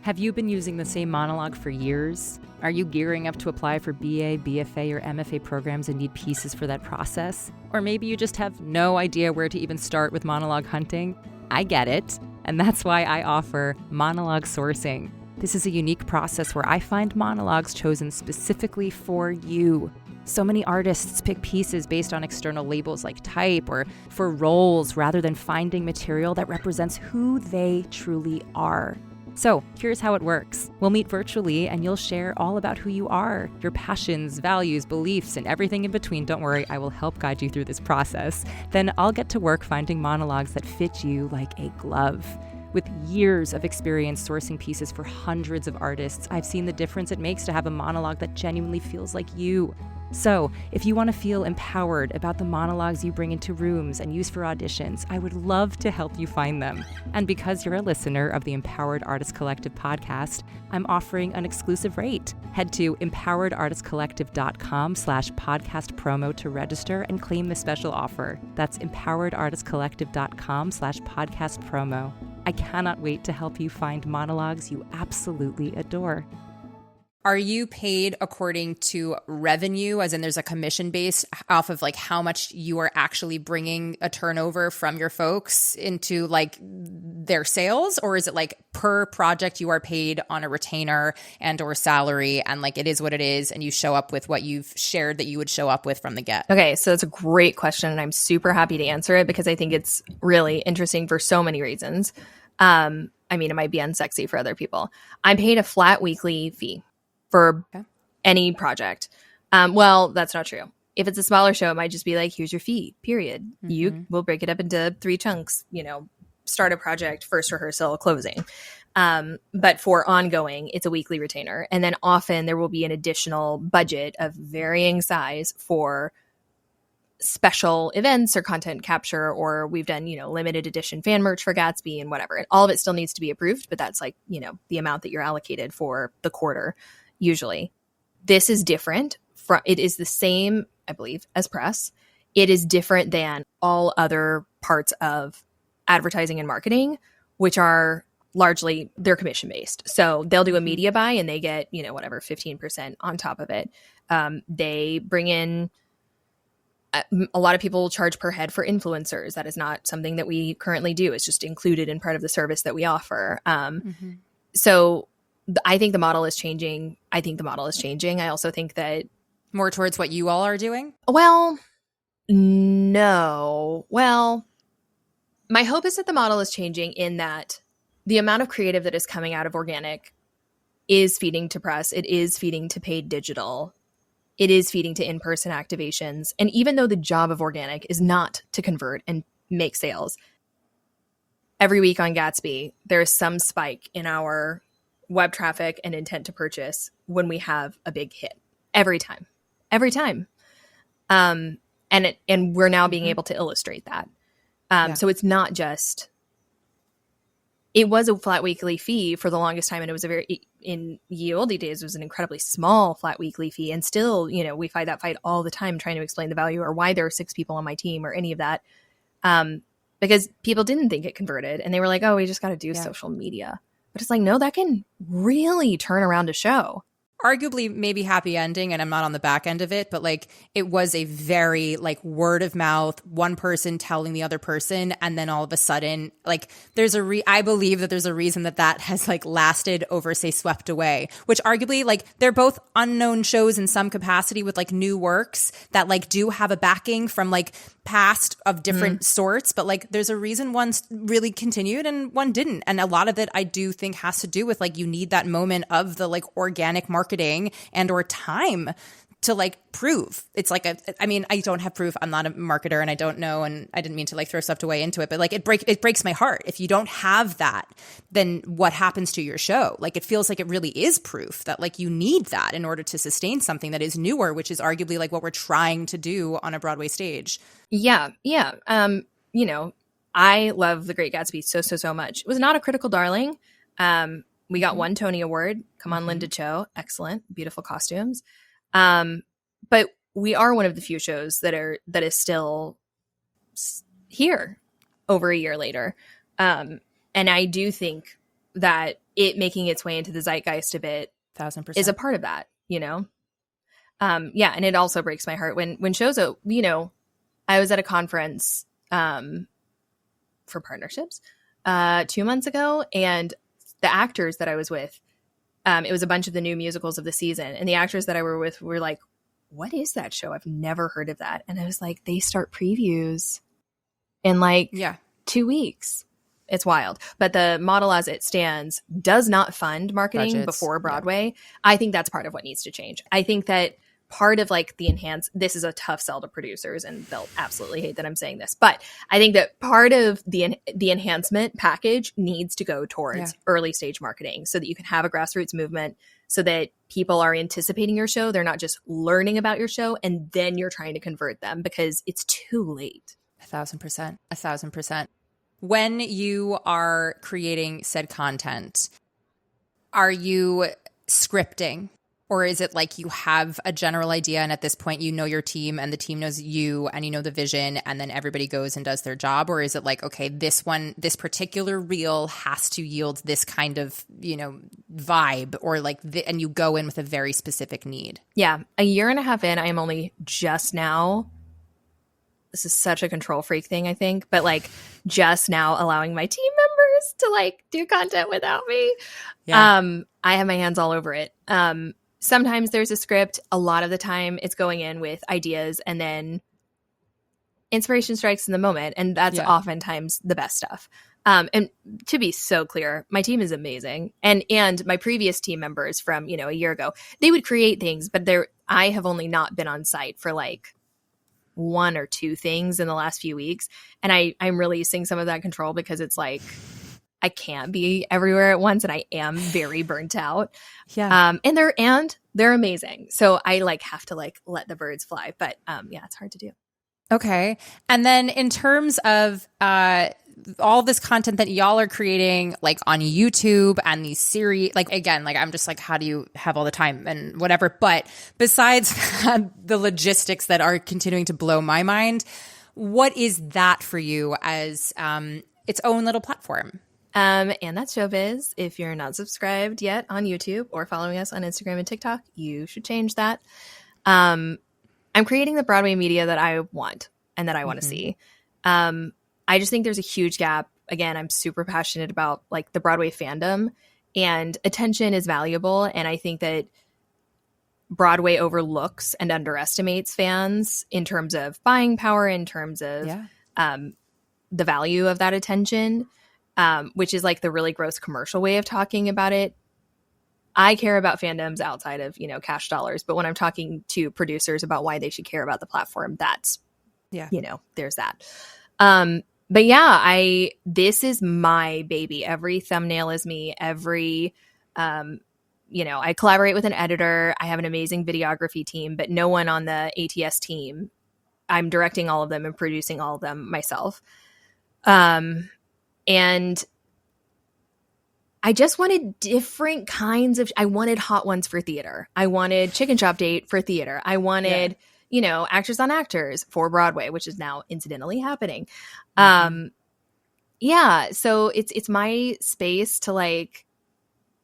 Have you been using the same monologue for years? Are you gearing up to apply for BA, BFA, or MFA programs and need pieces for that process? Or maybe you just have no idea where to even start with monologue hunting? I get it, and that's why I offer monologue sourcing. This is a unique process where I find monologues chosen specifically for you. So many artists pick pieces based on external labels like type or for roles rather than finding material that represents who they truly are. So here's how it works. We'll meet virtually and you'll share all about who you are, your passions, values, beliefs, and everything in between. Don't worry, I will help guide you through this process. Then I'll get to work finding monologues that fit you like a glove. With years of experience sourcing pieces for hundreds of artists, I've seen the difference it makes to have a monologue that genuinely feels like you. So, if you want to feel empowered about the monologues you bring into rooms and use for auditions, I would love to help you find them. And because you're a listener of the Empowered Artist Collective podcast, I'm offering an exclusive rate. Head to empoweredartistcollective.com/podcast promo to register and claim the special offer. That's empoweredartistcollective.com/podcast promo. I cannot wait to help you find monologues you absolutely adore. Are you paid according to revenue, as in there's a commission base off of like how much you are actually bringing a turnover from your folks into like their sales? Or is it like per project you are paid on a retainer and or salary, and like it is what it is and you show up with what you've shared that you would show up with from the get? Okay, so it's a great question and I'm super happy to answer it because I think it's really interesting for so many reasons. I mean, it might be unsexy for other people. I'm paid a flat weekly fee for any project. Well, that's not true. If it's a smaller show, it might just be like, here's your fee, period. Mm-hmm. You will break it up into 3 chunks, start a project, first rehearsal, closing. But for ongoing, it's a weekly retainer. And then often there will be an additional budget of varying size for special events or content capture, or we've done, limited edition fan merch for Gatsby and whatever. And all of it still needs to be approved, but that's like, the amount that you're allocated for the quarter. Usually. This is different. It is the same, I believe, as press. It is different than all other parts of advertising and marketing, which are largely, they're commission based. So they'll do a media buy and they get, 15% on top of it. They bring in, a lot of people charge per head for influencers. That is not something that we currently do. It's just included in part of the service that we offer. So I think the model is changing. I also think that more towards what you all are doing? Well, no. Well, my hope is that the model is changing in that the amount of creative that is coming out of organic is feeding to press. It is feeding to paid digital. It is feeding to in-person activations. And even though the job of organic is not to convert and make sales, every week on Gatsby, there is some spike in our web traffic and intent to purchase when we have a big hit every time. And we're now being able to illustrate that. So it's not just, it was a flat weekly fee for the longest time. And it was in ye olde days, it was an incredibly small flat weekly fee. And still, we fight that fight all the time trying to explain the value or why there are 6 people on my team or any of that. Because people didn't think it converted and they were like, oh, we just got to do social media. But it's like, no, that can really turn around a show. Arguably maybe happy ending, and I'm not on the back end of it, but like it was a very like word of mouth, one person telling the other person, and then all of a sudden like there's I believe that there's a reason that has like lasted over, say, Swept Away, which arguably like they're both unknown shows in some capacity with like new works that like do have a backing from like past of different sorts, but like there's a reason one really continued and one didn't. And a lot of it I do think has to do with like you need that moment of the like organic marketing and or time to like prove. It's like I don't have proof. I'm not a marketer and I don't know, and I didn't mean to like throw stuff away into it, but like it breaks my heart. If you don't have that, then what happens to your show? Like it feels like it really is proof that like you need that in order to sustain something that is newer, which is arguably like what we're trying to do on a Broadway stage. Yeah. I love The Great Gatsby so much. It was not a critical darling. We got 1 Tony Award. Come on, Linda Cho. Excellent. Beautiful costumes. But we are one of the few shows that is still here over a year later. And I do think that it making its way into the zeitgeist a bit 1,000% is a part of that, and it also breaks my heart when shows, I was at a conference, for partnerships, 2 months ago, and the actors that I was with, it was a bunch of the new musicals of the season. And the actors that I were with were like, what is that show? I've never heard of that. And I was like, they start previews in 2 weeks. It's wild. But the model as it stands does not fund marketing before Broadway. Yeah. I think that's part of what needs to change. I think that part of like this is a tough sell to producers and they'll absolutely hate that I'm saying this, but I think that part of the enhancement package needs to go towards early stage marketing so that you can have a grassroots movement so that people are anticipating your show. They're not just learning about your show and then you're trying to convert them because it's too late. 1,000%. 1,000%. When you are creating said content, are you scripting? Or is it like you have a general idea and at this point you know your team and the team knows you and you know the vision and then everybody goes and does their job? Or is it like, okay, this particular reel has to yield this kind of, vibe or like, and you go in with a very specific need? Yeah. A year and a half in, I am only just now, this is such a control freak thing, I think, but like just now allowing my team members to like do content without me. Yeah. I have my hands all over it. Sometimes there's a script. A lot of the time it's going in with ideas and then inspiration strikes in the moment. And that's oftentimes the best stuff. And to be so clear, my team is amazing. And my previous team members from, a year ago, they would create things, but I have only not been on site for like 1 or 2 things in the last few weeks. And I'm releasing some of that control because it's like, I can't be everywhere at once and I am very burnt out. Yeah. And they're amazing. So I like have to like let the birds fly. But it's hard to do. Okay. And then in terms of all this content that y'all are creating like on YouTube and these series, like again, like I'm just like, how do you have all the time and whatever? But besides the logistics that are continuing to blow my mind, what is that for you as its own little platform? And that's Showbiz. If you're not subscribed yet on YouTube or following us on Instagram and TikTok, you should change that. I'm creating the Broadway media that I want and that I want to see. I just think there's a huge gap. Again, I'm super passionate about like the Broadway fandom and attention is valuable. And I think that Broadway overlooks and underestimates fans in terms of buying power, in terms of the value of that attention. Which is like the really gross commercial way of talking about it. I care about fandoms outside of, cash dollars. But when I'm talking to producers about why they should care about the platform, that's, there's that. But yeah, this is my baby. Every thumbnail is me. I collaborate with an editor. I have an amazing videography team, but no one on the ATS team. I'm directing all of them and producing all of them myself. And I just wanted different kinds of, I wanted hot ones for theater. I wanted Chicken Shop Date for theater. I wanted, Actors on Actors for Broadway, which is now incidentally happening. So it's my space to like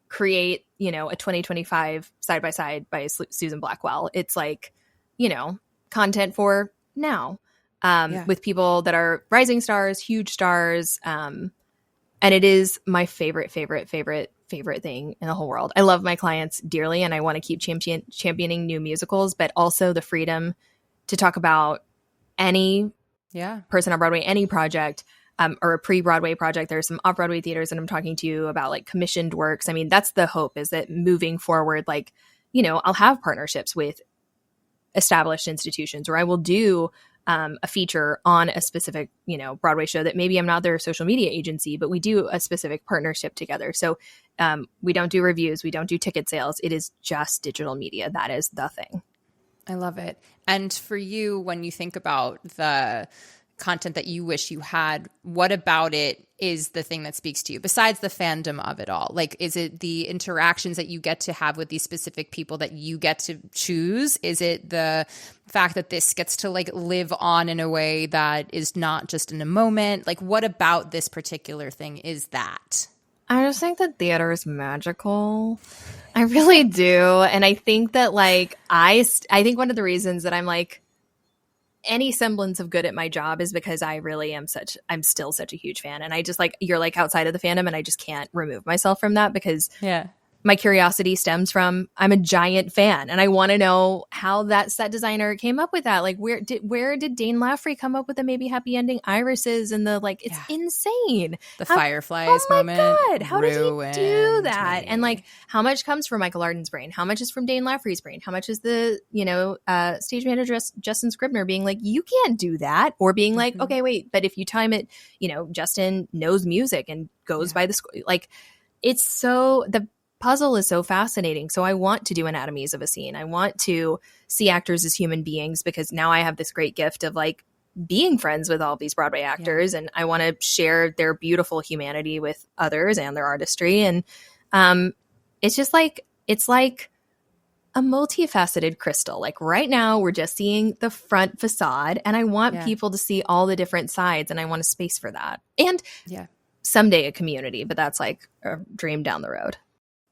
create, a 2025 side by side by Susan Blackwell. It's like, content for now. With people that are rising stars, huge stars. And it is my favorite thing in the whole world. I love my clients dearly and I want to keep championing new musicals, but also the freedom to talk about any person on Broadway, any project, or a pre-Broadway project. There's some off-Broadway theaters that I'm talking to you about like commissioned works. I mean, that's the hope, is that moving forward, like, I'll have partnerships with established institutions, or I will do a feature on a specific, Broadway show that maybe I'm not their social media agency, but we do a specific partnership together. So we don't do reviews. We don't do ticket sales. It is just digital media. That is the thing. I love it. And for you, when you think about the content that you wish you had, what about it is the thing that speaks to you besides the fandom of it all? Like, is it the interactions that you get to have with these specific people that you get to choose? Is it the fact that this gets to like live on in a way that is not just in a moment? Like, what about this particular thing is that? I just think that theater is magical. I really do. And I think that like, I think one of the reasons that I'm like, any semblance of good at my job is because I really am I'm still such a huge fan. And I just like, you're like outside of the fandom and I just can't remove myself from that because my my curiosity stems from I'm a giant fan and I want to know how that set designer came up with that. Like where did Dane Laffrey come up with the maybe happy ending irises and the like it's insane. The fireflies moment. Oh my God, how did he do that? And like how much comes from Michael Arden's brain? How much is from Dane Laffrey's brain? How much is the, stage manager Justin Scribner being like, you can't do that, or being like, okay, wait, but if you time it, Justin knows music and goes by the score. Like it's so the puzzle is so fascinating. So I want to do anatomies of a scene. I want to see actors as human beings because now I have this great gift of like being friends with all these Broadway actors and I want to share their beautiful humanity with others and their artistry. And it's just like, it's like a multifaceted crystal. Like right now we're just seeing the front facade and I want people to see all the different sides and I want a space for that. And someday a community, but that's like a dream down the road.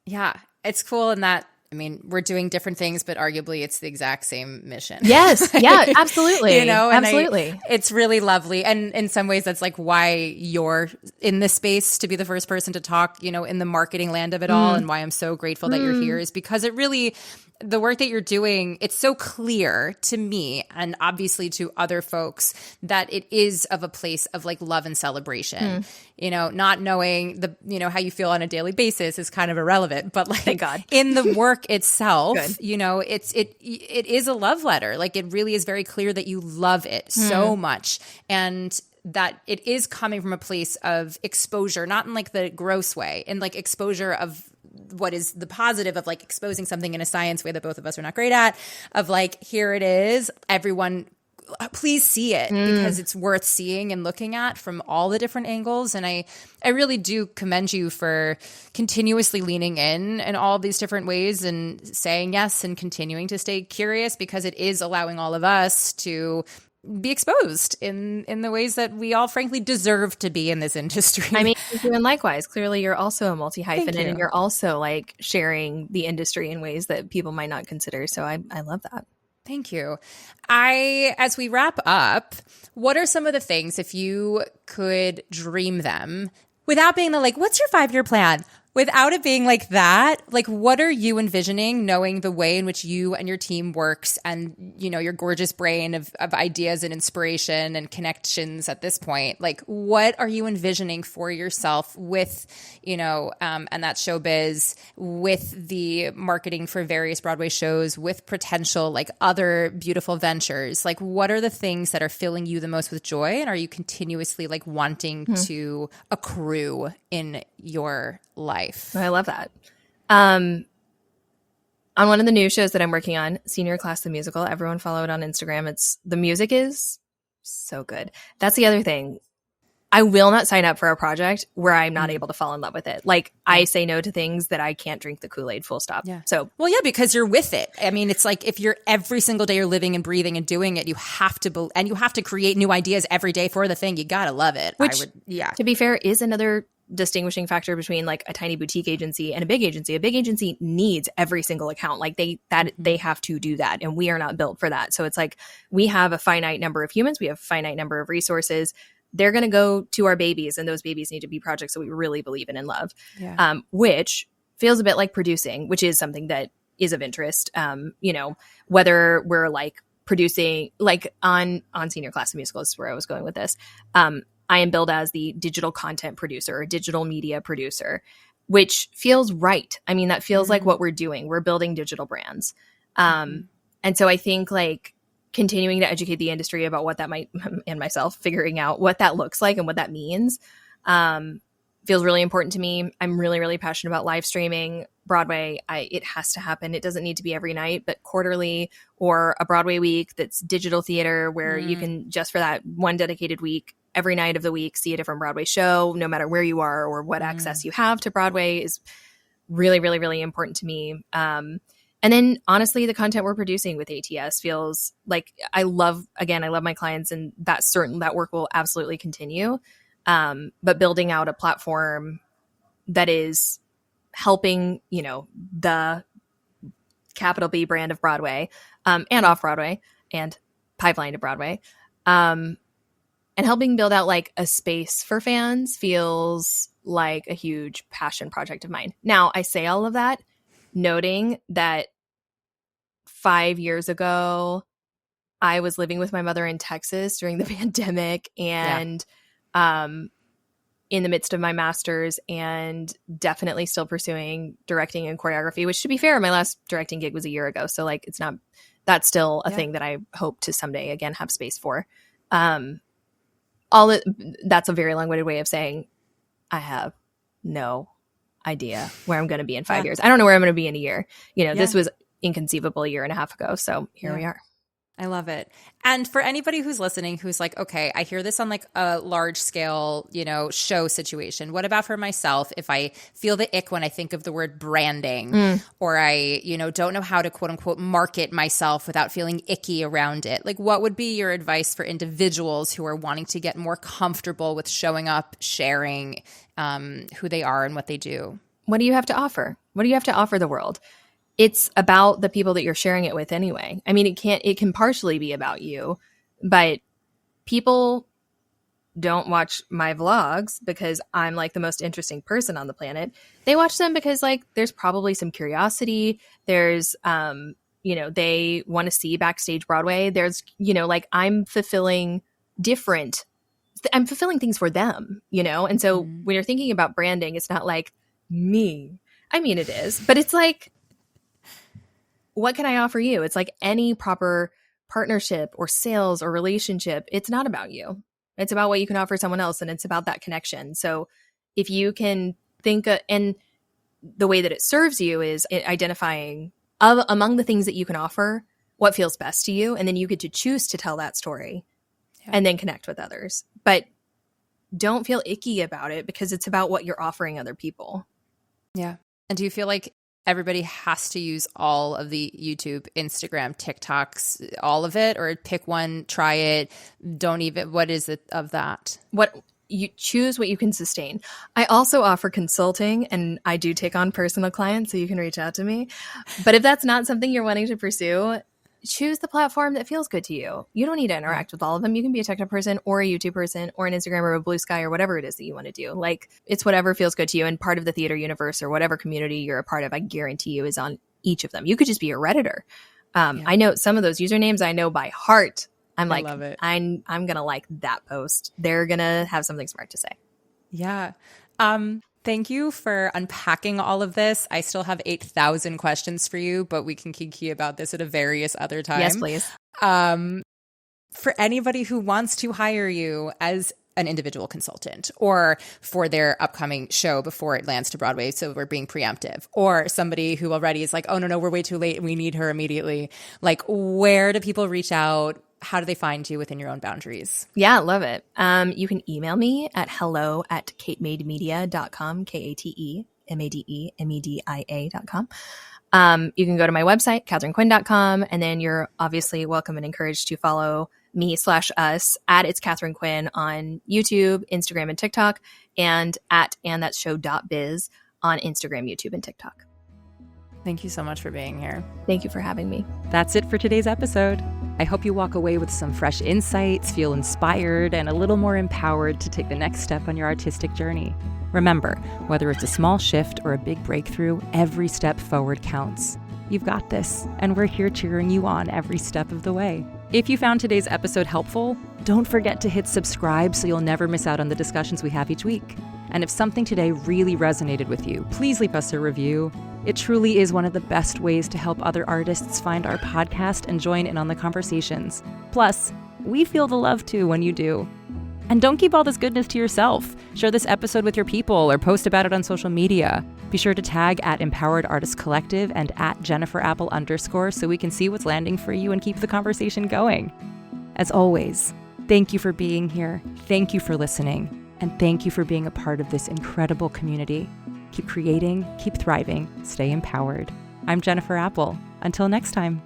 Yeah, it's cool in that, I mean, we're doing different things, but arguably it's the exact same mission. Yes. Yeah, absolutely. Absolutely. It's really lovely. And in some ways, that's like why you're in this space to be the first person to talk, in the marketing land of it all. And why I'm so grateful that you're here is because it really, the work that you're doing, it's so clear to me and obviously to other folks that it is of a place of like love and celebration. Not knowing how you feel on a daily basis is kind of irrelevant, but like thank God. in the work itself, it is a love letter. Like it really is very clear that you love it so much and that it is coming from a place of exposure, not in like the gross way, in like exposure of what is the positive of like exposing something in a science way that both of us are not great at, of like, here it is, everyone please see it because it's worth seeing and looking at from all the different angles. And I really do commend you for continuously leaning in all these different ways and saying yes and continuing to stay curious because it is allowing all of us to be exposed in the ways that we all frankly deserve to be in this industry. I mean, and likewise, clearly you're also a multi-hyphenate and you're also like sharing the industry in ways that people might not consider. So I love that. Thank you. As we wrap up, what are some of the things, if you could dream them without being like, what's your 5-year plan? Without it being like that, like what are you envisioning, knowing the way in which you and your team works and, your gorgeous brain of ideas and inspiration and connections at this point? Like what are you envisioning for yourself with, and that's Showbiz, with the marketing for various Broadway shows, with potential like other beautiful ventures? Like what are the things that are filling you the most with joy? And are you continuously like wanting to accrue in your life? I love that. On one of the new shows that I'm working on, Senior Class the Musical, everyone follow it on Instagram. The music is so good. That's the other thing. I will not sign up for a project where I'm not able to fall in love with it. Like I say no to things that I can't drink the Kool-Aid, full stop. Yeah. So, well, yeah, because you're with it. I mean, it's like if you're every single day you're living and breathing and doing it, you have to create new ideas every day for the thing. You got to love it. Which, to be fair, is another distinguishing factor between like a tiny boutique agency and a big agency. A big agency needs every single account. Like they have to do that. And we are not built for that. So it's like we have a finite number of humans. We have a finite number of resources. They're going to go to our babies and those babies need to be projects that we really believe in and love, which feels a bit like producing, which is something that is of interest. Whether we're like producing like on Senior Class of Musical is where I was going with this. I am billed as the digital content producer or digital media producer, which feels right. I mean, that feels like what we're doing. We're building digital brands. And so I think like continuing to educate the industry about what that might, and myself figuring out what that looks like and what that means, feels really important to me. I'm really, really passionate about live streaming Broadway. It has to happen. It doesn't need to be every night, but quarterly or a Broadway week that's digital theater where you can just for that one dedicated week, every night of the week, see a different Broadway show, no matter where you are or what access you have to Broadway is really, really, really important to me. And then honestly, the content we're producing with ATS feels like I love my clients and that work will absolutely continue. But building out a platform that is helping, the capital B brand of Broadway, and off Broadway and pipeline to Broadway, And helping build out like a space for fans feels like a huge passion project of mine. Now, I say all of that noting that 5 years ago, I was living with my mother in Texas during the pandemic and in the midst of my master's, and definitely still pursuing directing and choreography, which, to be fair, my last directing gig was a year ago. So like, it's not, that's still a thing that I hope to someday again have space for. That's a very long-winded way of saying I have no idea where I'm going to be in 5 years. I don't know where I'm going to be in a year. This was inconceivable a year and a half ago. So here we are. I love it. And for anybody who's listening, who's like, okay, I hear this on like a large scale, show situation. What about for myself if I feel the ick when I think of the word branding or I, don't know how to quote unquote market myself without feeling icky around it? Like, what would be your advice for individuals who are wanting to get more comfortable with showing up, sharing who they are and what they do? What do you have to offer? What do you have to offer the world? It's about the people that you're sharing it with anyway. I mean, it can partially be about you, but people don't watch my vlogs because I'm like the most interesting person on the planet. They watch them because like there's probably some curiosity. There's, they want to see backstage Broadway. There's, like I'm fulfilling things for them, And so when you're thinking about branding, it's not like me. I mean, it is, but it's like, what can I offer you? It's like any proper partnership or sales or relationship. It's not about you. It's about what you can offer someone else, and it's about that connection. So if you can think, and the way that it serves you is identifying among the things that you can offer, what feels best to you, and then you get to choose to tell that story and then connect with others. But don't feel icky about it because it's about what you're offering other people. Yeah. And do you feel like everybody has to use all of the YouTube, Instagram, TikToks, all of it, or pick one, try it, what is it of that? What you choose what you can sustain. I also offer consulting, and I do take on personal clients, so you can reach out to me. But if that's not something you're wanting to pursue, choose the platform that feels good to you. You don't need to interact with all of them. You can be a techno person or a YouTube person or an Instagram or a Blue Sky or whatever it is that you want to do. Like, it's whatever feels good to you, and part of the theater universe or whatever community you're a part of, I guarantee you, is on each of them. You could just be a Redditor. I know some of those usernames I know by heart. I'm like, love it. I'm going to like that post. They're going to have something smart to say. Yeah. Thank you for unpacking all of this. I still have 8,000 questions for you, but we can kiki about this at a various other time. Yes, please. For anybody who wants to hire you as an individual consultant or for their upcoming show before it lands to Broadway, so we're being preemptive, or somebody who already is like, oh, no, we're way too late and we need her immediately. Like, where do people reach out? How do they find you within your own boundaries? Yeah, love it. You can email me at hello@katemademedia.com, KATEMADEMEDIA.com. You can go to my website, KatharineQuinn.com, and then you're obviously welcome and encouraged to follow me/us at It's Katharine Quinn on YouTube, Instagram, and TikTok, and at andthat'sshow.biz on Instagram, YouTube, and TikTok. Thank you so much for being here. Thank you for having me. That's it for today's episode. I hope you walk away with some fresh insights, feel inspired, and a little more empowered to take the next step on your artistic journey. Remember, whether it's a small shift or a big breakthrough, every step forward counts. You've got this, and we're here cheering you on every step of the way. If you found today's episode helpful, don't forget to hit subscribe so you'll never miss out on the discussions we have each week. And if something today really resonated with you, please leave us a review. It truly is one of the best ways to help other artists find our podcast and join in on the conversations. Plus, we feel the love too when you do. And don't keep all this goodness to yourself. Share this episode with your people or post about it on social media. Be sure to tag at Empowered Artist Collective and at @JenniferApple_ so we can see what's landing for you and keep the conversation going. As always, thank you for being here. Thank you for listening. And thank you for being a part of this incredible community. Keep creating, keep thriving, stay empowered. I'm Jennifer Apple. Until next time.